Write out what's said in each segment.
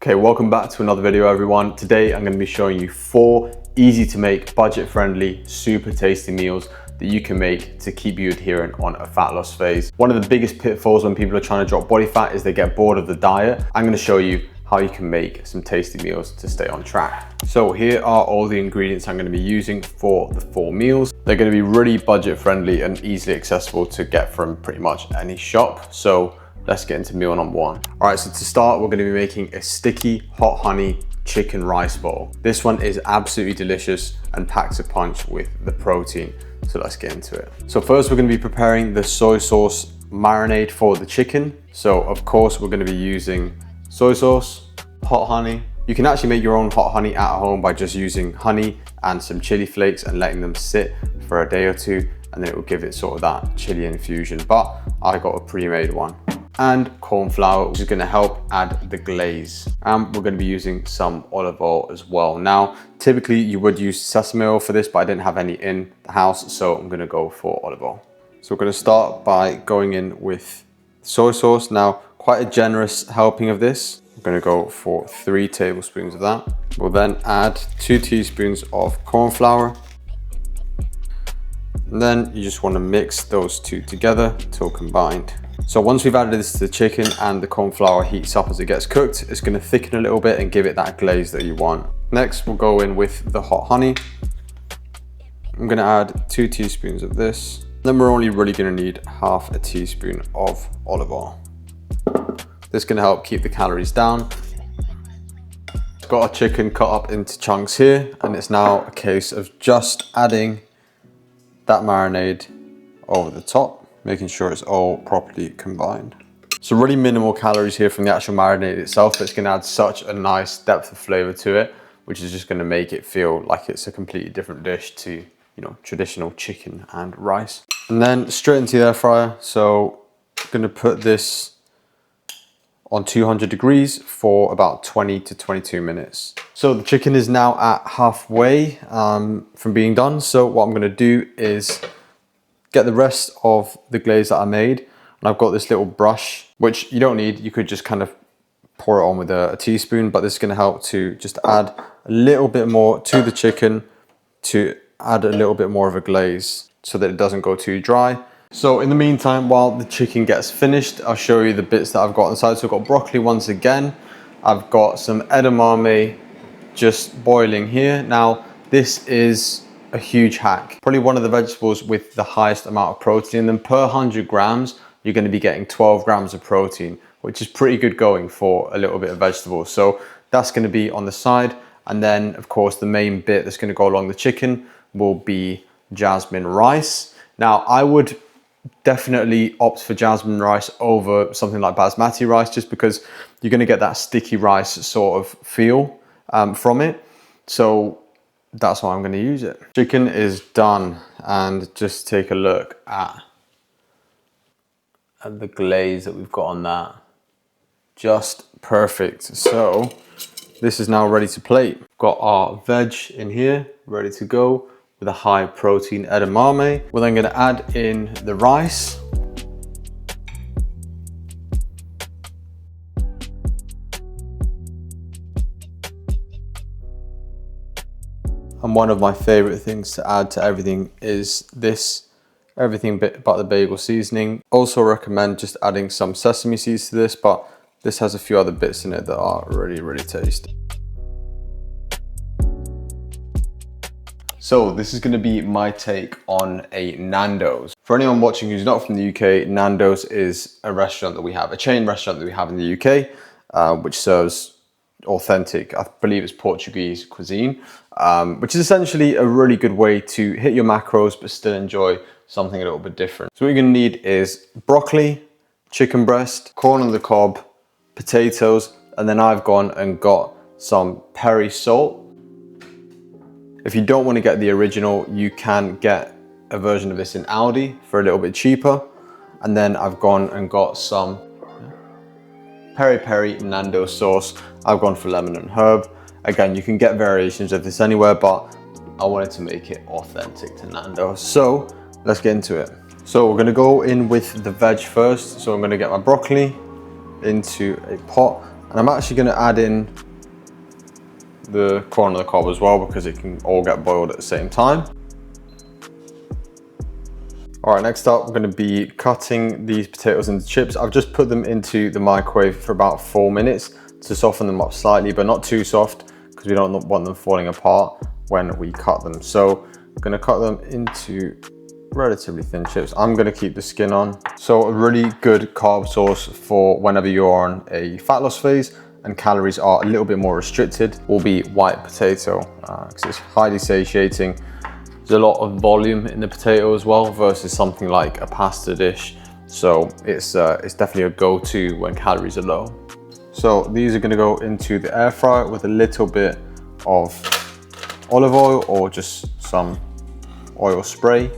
Okay, welcome back to another video, everyone. Today I'm going to be showing you 4 easy to make, budget friendly, super tasty meals that you can make to keep you adherent on a fat loss phase. One of the biggest pitfalls when people are trying to drop body fat is they get bored of the diet. I'm going to show you how you can make some tasty meals to stay on track. So here are all the ingredients I'm going to be using for the 4 meals. They're going to be really budget friendly and easily accessible to get from pretty much any shop. So let's get into meal number 1. All right, so to start, we're going to be making a sticky hot honey chicken rice bowl. This one is absolutely delicious and packs a punch with the protein. So let's get into it. So first we're going to be preparing the soy sauce marinade for the chicken. So of course we're going to be using soy sauce, hot honey. You can actually make your own hot honey at home by just using honey and some chili flakes and letting them sit for a day or 2, and then it will give it sort of that chili infusion. But I got a pre-made one. And corn flour, which is going to help add the glaze. And we're going to be using some olive oil as well. Now, typically you would use sesame oil for this, but I didn't have any in the house, so I'm going to go for olive oil. So we're going to start by going in with soy sauce. Now, quite a generous helping of this. I'm going to go for 3 tablespoons of that. We'll then add 2 teaspoons of corn flour. And then you just want to mix those 2 together till combined. So once we've added this to the chicken and the corn flour heats up as it gets cooked, it's going to thicken a little bit and give it that glaze that you want. Next, we'll go in with the hot honey. I'm going to add 2 teaspoons of this. Then we're only really going to need half a teaspoon of olive oil. This is going to help keep the calories down. Got our chicken cut up into chunks here, and it's now a case of just adding that marinade over the top, making sure it's all properly combined. So really minimal calories here from the actual marinade itself, but it's going to add such a nice depth of flavor to it, which is just going to make it feel like it's a completely different dish to, you know, traditional chicken and rice. And then straight into the air fryer. So I'm going to put this on 200 degrees for about 20 to 22 minutes. So the chicken is now at halfway from being done. So what I'm going to do is get the rest of the glaze that I made, and I've got this little brush, which you don't need. You could just kind of pour it on with a teaspoon, but this is going to help to just add a little bit more to the chicken to add a little bit more of a glaze so that it doesn't go too dry. So in the meantime, while the chicken gets finished, I'll show you the bits that I've got inside. So I've got broccoli once again. I've got some edamame just boiling here. Now, this is a huge hack. Probably one of the vegetables with the highest amount of protein. And then per 100 grams, you're going to be getting 12 grams of protein, which is pretty good going for a little bit of vegetable. So that's going to be on the side. And then of course, the main bit that's going to go along the chicken will be jasmine rice. Now, I would definitely opt for jasmine rice over something like basmati rice, just because you're going to get that sticky rice sort of feel from it. So that's why I'm going to use it. Chicken is done, and just take a look at the glaze that we've got on that. Just perfect. So this is now ready to plate. Got our veg in here, ready to go with a high protein edamame. We're then going to add in the rice. And one of my favorite things to add to everything is this everything but the bagel seasoning. Also recommend just adding some sesame seeds to this, but this has a few other bits in it that are really, really tasty. So this is going to be my take on a Nando's. For anyone watching who's not from the UK, Nando's is a restaurant that we have, a chain restaurant that we have in the UK, which serves authentic, I believe it's Portuguese cuisine, which is essentially a really good way to hit your macros but still enjoy something a little bit different. So what you're going to need is broccoli, chicken breast, corn on the cob, potatoes, and then I've gone and got some peri salt. If you don't want to get the original, you can get a version of this in Aldi for a little bit cheaper. And then I've gone and got some peri peri Nando sauce. I've gone for lemon and herb. Again, you can get variations of this anywhere, but I wanted to make it authentic to Nando. So let's get into it. So we're gonna go in with the veg first. So I'm gonna get my broccoli into a pot, And I'm actually going to add in the corn on the cob as well, because it can all get boiled at the same time. All right, next up, we're going to be cutting these potatoes into chips. I've just put them into the microwave for about 4 minutes to soften them up slightly, but not too soft, because we don't want them falling apart when we cut them. So I'm going to cut them into relatively thin chips. I'm going to keep the skin on. So a really good carb source for whenever you're on a fat loss phase and calories are a little bit more restricted will be white potato, because it's highly satiating. There's a lot of volume in the potato as well versus something like a pasta dish. So it's definitely a go-to when calories are low. So these are going to go into the air fryer with a little bit of olive oil or just some oil spray.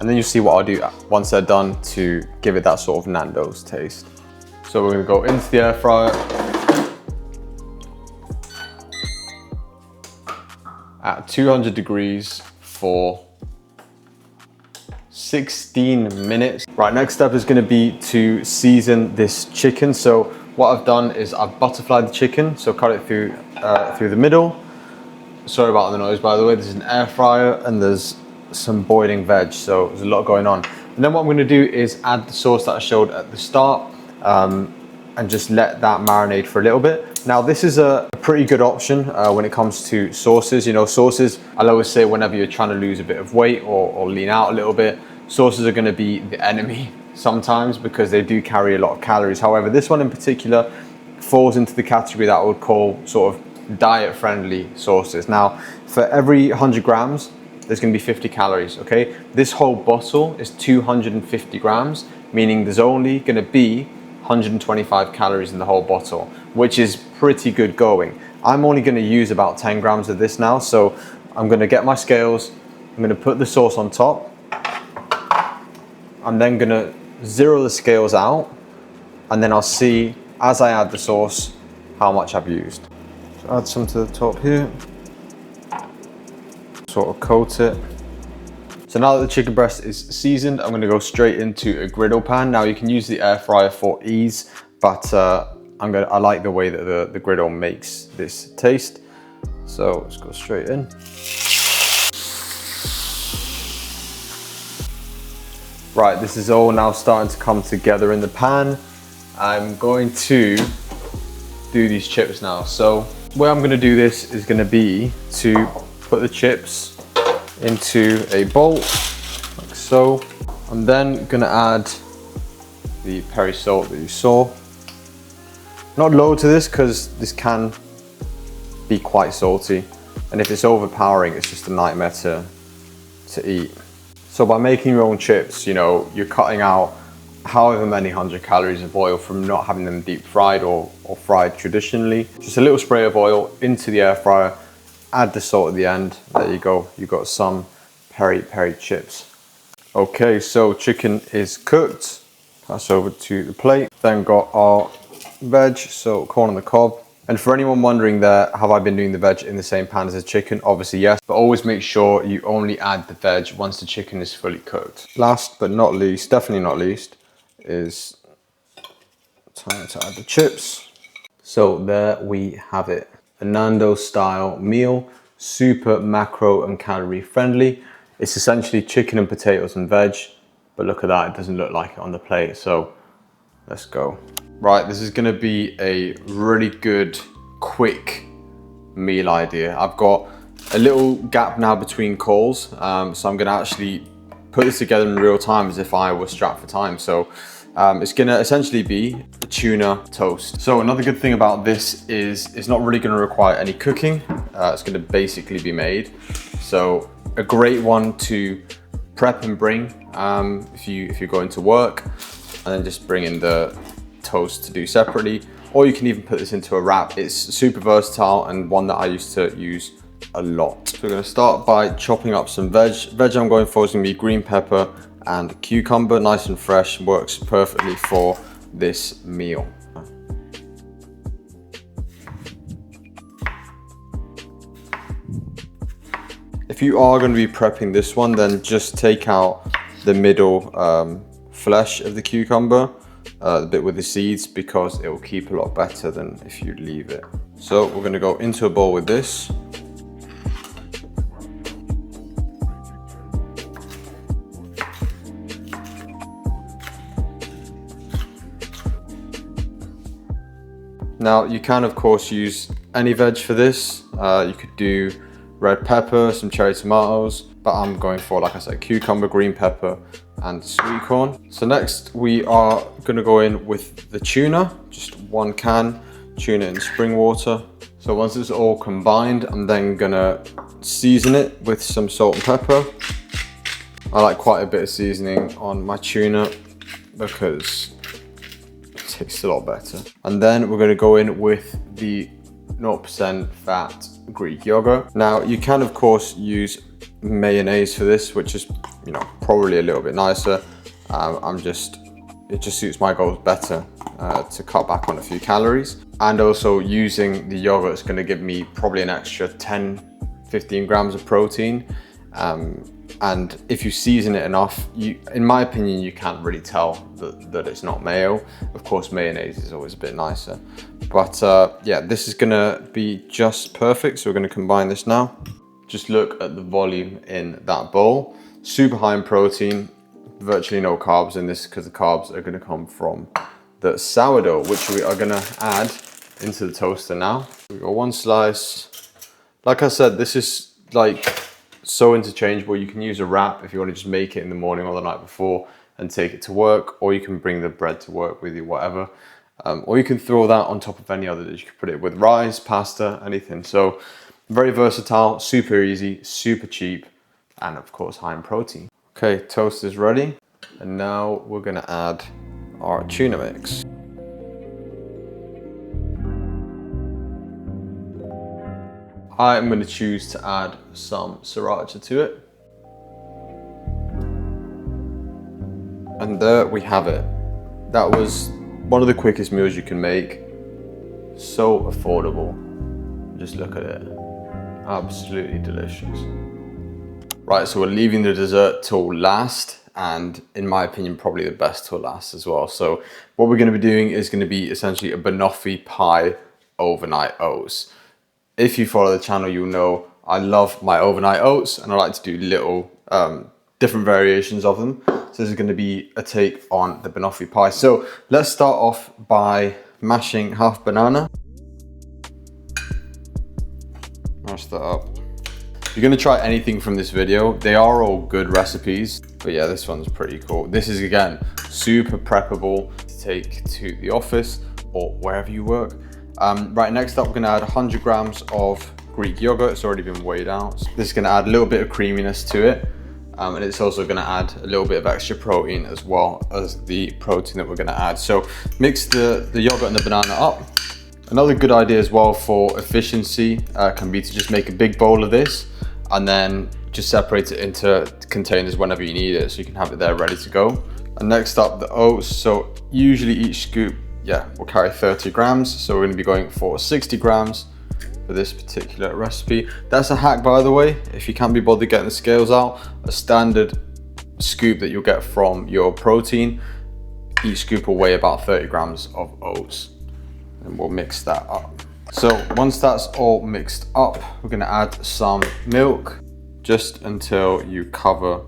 And then you see what I'll do once they're done to give it that sort of Nando's taste. So we're going to go into the air fryer at 200 degrees for 16 minutes. Right, next step is going to be to season this chicken. So what I've done is I've butterflied the chicken, so cut it through the middle. Sorry about the noise, by the way. This is an air fryer and there's some boiling veg, so there's a lot going on. And then what I'm going to do is add the sauce that I showed at the start and just let that marinate for a little bit. Now this is a pretty good option when it comes to sauces. You know, sauces, I'll always say whenever you're trying to lose a bit of weight or lean out a little bit, sauces are going to be the enemy sometimes because they do carry a lot of calories. However, this one in particular falls into the category that I would call sort of diet friendly sauces. Now for every 100 grams, there's going to be 50 calories, okay? This whole bottle is 250 grams, meaning there's only going to be 125 calories in the whole bottle, which is pretty good going. I'm only going to use about 10 grams of this now, so I'm going to get my scales, I'm going to put the sauce on top, I'm then going to zero the scales out, and then I'll see as I add the sauce how much I've used. So add some to the top here, sort of coat it. So now that the chicken breast is seasoned, I'm going to go straight into a griddle pan. Now you can use the air fryer for ease, but I like the way that the griddle makes this taste. So let's go straight in. Right, this is all now starting to come together in the pan. I'm going to do these chips now. So the way I'm going to do this is going to be to put the chips into a bowl, like so. I'm then gonna add the peri salt that you saw. Not low to this because this can be quite salty, and if it's overpowering, it's just a nightmare to eat. So by making your own chips, you know, you're cutting out however many 100 calories of oil from not having them deep fried or fried traditionally. Just a little spray of oil into the air fryer. Add the salt at the end. There you go. You got some peri chips. Okay, so chicken is cooked. Pass over to the plate. Then got our veg, so corn on the cob. And for anyone wondering there, have I been doing the veg in the same pan as the chicken? Obviously yes, but always make sure you only add the veg once the chicken is fully cooked. Last but not least, definitely not least, is time to add the chips. So there we have it. A Nando style meal, super macro and calorie friendly. It's essentially chicken and potatoes and veg, but look at that, it doesn't look like it on the plate, so let's go. Right, this is gonna be a really good, quick meal idea. I've got a little gap now between calls, so I'm gonna actually put this together in real time as if I was strapped for time. So it's gonna essentially be a tuna toast. So another good thing about this is it's not really gonna require any cooking. It's gonna basically be made. So a great one to prep and bring if you're going to work, and then just bring in the toast to do separately. Or you can even put this into a wrap. It's super versatile and one that I used to use a lot. So we're gonna start by chopping up some veg. Veg I'm going for is gonna be green pepper and cucumber, nice and fresh, works perfectly for this meal. If you are going to be prepping this one, then just take out the middle flesh of the cucumber. the bit with the seeds, because it will keep a lot better than if you leave it. So we're going to go into a bowl with this. Now you can of course use any veg for this. You could do red pepper, some cherry tomatoes, but I'm going for, like I said, cucumber, green pepper and sweet corn. So next we are going to go in with the tuna, just 1 can tuna in spring water. So once it's all combined, I'm then going to season it with some salt and pepper. I like quite a bit of seasoning on my tuna because tastes a lot better. And then we're going to go in with the 0% fat Greek yogurt. Now you can of course use mayonnaise for this, which is, you know, probably a little bit nicer. It just suits my goals better to cut back on a few calories. And also using the yogurt is going to give me probably an extra 10-15 grams of protein. And if you season it enough, in my opinion, you can't really tell that it's not mayo. Of course, mayonnaise is always a bit nicer. But yeah, this is gonna be just perfect. So we're gonna combine this now. Just look at the volume in that bowl. Super high in protein, virtually no carbs in this, because the carbs are gonna come from the sourdough, which we are gonna add into the toaster now. We got 1 slice. Like I said, this is like so interchangeable. You can use a wrap if you want to just make it in the morning or the night before and take it to work, or you can bring the bread to work with you, whatever. Or you can throw that on top of any other dish. You can put it with rice, pasta, anything. So very versatile, super easy, super cheap, and of course high in protein. Okay, toast is ready. And now we're gonna add our tuna mix. I'm going to choose to add some sriracha to it. And there we have it. That was one of the quickest meals you can make. So affordable. Just look at it. Absolutely delicious. Right, so we're leaving the dessert till last, and in my opinion, probably the best till last as well. So what we're going to be doing is going to be essentially a Banoffee pie overnight oats. If you follow the channel, you'll know I love my overnight oats, and I like to do little different variations of them. So this is going to be a take on the Banoffee pie. So let's start off by mashing half banana. Mash that up. If you're going to try anything from this video, they are all good recipes. But yeah, this one's pretty cool. This is, again, super preppable to take to the office or wherever you work. Right, next up, we're going to add 100 grams of Greek yogurt. It's already been weighed out. This is going to add a little bit of creaminess to it. And it's also going to add a little bit of extra protein as well as the protein that we're going to add. So mix the yogurt and the banana up. Another good idea as well for efficiency can be to just make a big bowl of this and then just separate it into containers whenever you need it, so you can have it there ready to go. And next up, the oats. So usually each scoop, will carry 30 grams. So we're going to be going for 60 grams for this particular recipe. That's a hack, by the way. If you can't be bothered getting the scales out, a standard scoop that you'll get from your protein, each scoop will weigh about 30 grams of oats. And we'll mix that up. So once that's all mixed up, we're going to add some milk just until you cover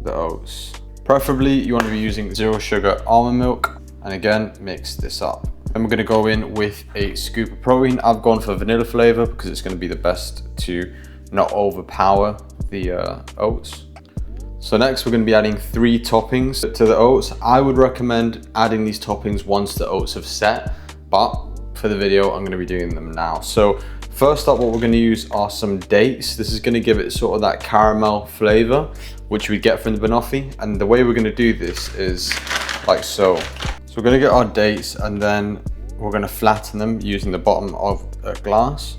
the oats. Preferably you want to be using 0 sugar almond milk. And again, mix this up. Then we're going to go in with a scoop of protein. I've gone for vanilla flavor because it's going to be the best to not overpower the oats. So next we're going to be adding 3 toppings to the oats. I would recommend adding these toppings once the oats have set, but for the video I'm going to be doing them now. So first up, what we're going to use are some dates. This is going to give it sort of that caramel flavor which we get from the Banoffee, and the way we're going to do this is like so. So we're going to get our dates and then we're going to flatten them using the bottom of a glass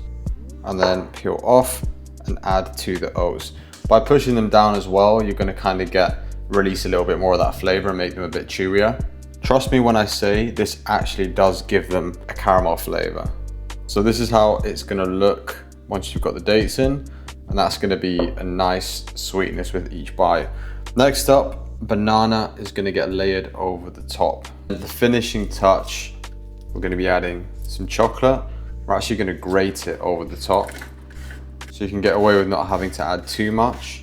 and then peel off and add to the oats. By pushing them down as well, you're going to kind of release a little bit more of that flavor and make them a bit chewier. Trust me when I say this actually does give them a caramel flavor. So this is how it's going to look once you've got the dates in, and that's going to be a nice sweetness with each bite. Next up, banana is going to get layered over the top. The finishing touch, we're going to be adding some chocolate. We're actually going to grate it over the top, so you can get away with not having to add too much.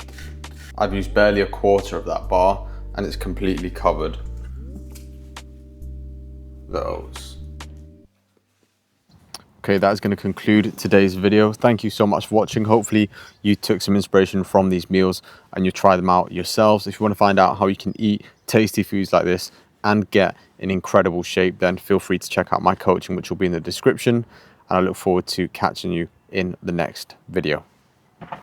I've used barely a quarter of that bar, and it's completely covered the oats. Okay, that is going to conclude today's video. Thank you so much for watching. Hopefully you took some inspiration from these meals and you try them out yourselves. If you want to find out how you can eat tasty foods like this and get in incredible shape, then feel free to check out my coaching, which will be in the description. And I look forward to catching you in the next video.